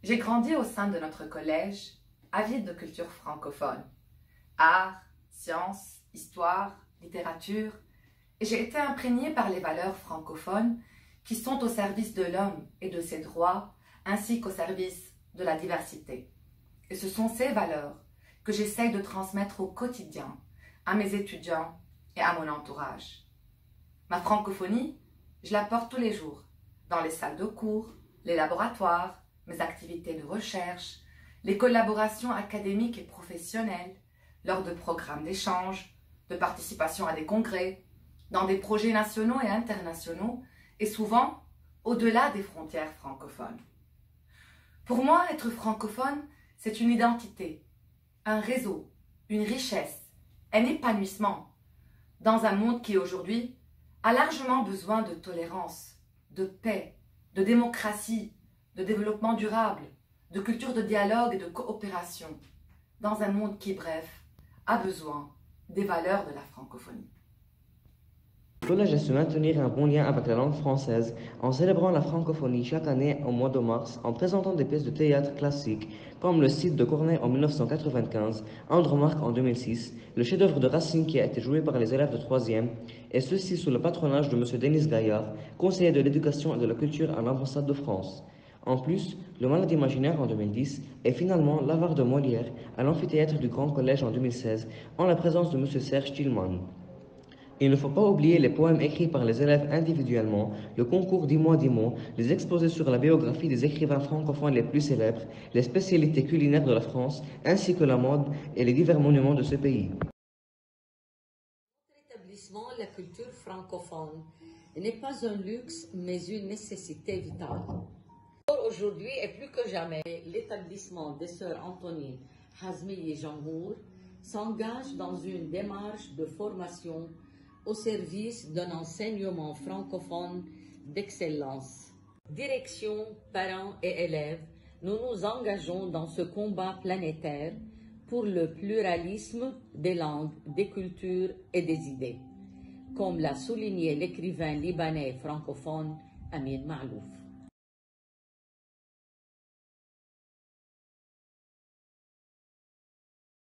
J'ai grandi au sein de notre collège, avide de culture francophone. Art, sciences, histoire, littérature, et j'ai été imprégnée par les valeurs francophones qui sont au service de l'homme et de ses droits, ainsi qu'au service de la diversité. Et ce sont ces valeurs que j'essaye de transmettre au quotidien à mes étudiants et à mon entourage. Ma francophonie, je la porte tous les jours, dans les salles de cours, les laboratoires, mes activités de recherche, les collaborations académiques et professionnelles, lors de programmes d'échange, de participation à des congrès, dans des projets nationaux et internationaux, et souvent au-delà des frontières francophones. Pour moi, être francophone, c'est une identité, un réseau, une richesse, un épanouissement, dans un monde qui aujourd'hui a largement besoin de tolérance, de paix, de démocratie, de développement durable, de culture de dialogue et de coopération, dans un monde qui, bref, a besoin des valeurs de la francophonie. Le collège a su maintenir un bon lien avec la langue française en célébrant la francophonie chaque année au mois de mars en présentant des pièces de théâtre classiques comme le Cid de Corneille en 1995, Andromaque en 2006, le chef-d'œuvre de Racine qui a été joué par les élèves de 3e, et ceci sous le patronage de M. Denis Gaillard, conseiller de l'éducation et de la culture à l'ambassade de France. En plus, le Malade imaginaire en 2010 et finalement l'Avare de Molière à l'amphithéâtre du Grand Collège en 2016 en la présence de M. Serge Tillmann. Il ne faut pas oublier les poèmes écrits par les élèves individuellement, le concours Dis-moi, dis-moi, les exposés sur la biographie des écrivains francophones les plus célèbres, les spécialités culinaires de la France, ainsi que la mode et les divers monuments de ce pays. Notre établissement, la culture francophone, n'est pas un luxe, mais une nécessité vitale. Aujourd'hui et plus que jamais, l'établissement des sœurs Antonine, Hazmi et Jamhour s'engage dans une démarche de formation au service d'un enseignement francophone d'excellence. Direction, parents et élèves, nous nous engageons dans ce combat planétaire pour le pluralisme des langues, des cultures et des idées, comme l'a souligné l'écrivain libanais francophone Amin Maalouf.